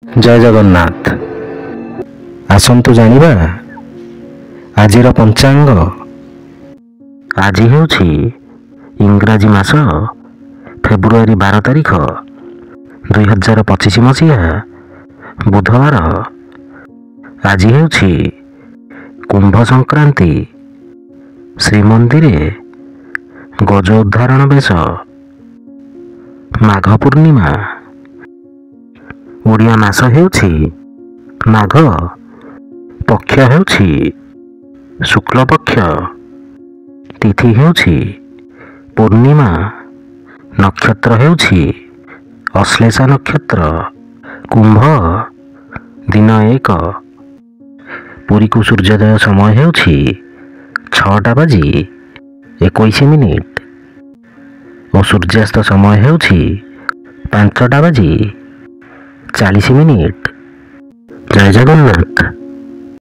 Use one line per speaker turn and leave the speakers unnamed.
जय जगन्नाथ। आसंतु जानिबा आजिर पंचांग। आज हेउछि इंग्राजी मास फेब्रुआरी 12 तारिख 2025 मसीहा बुधवार। आज हेउछि कुंभ संक्रांति। श्रीमंदिरे गजोद्धारण बेश। माघ पूर्णिमा। ओडिया मास हेउछि माघ। पक्ष हेउछि शुक्ल पक्ष। तिथि हेउछि पूर्णिमा। नक्षत्र हेउछि अश्लेषा नक्षत्र। कुंभ दिन 1। पुरी को सूर्योदय समय हेउछि 6:21 और सूर्यास्त समय हेउछि 5:40। जय जगन्नाथ।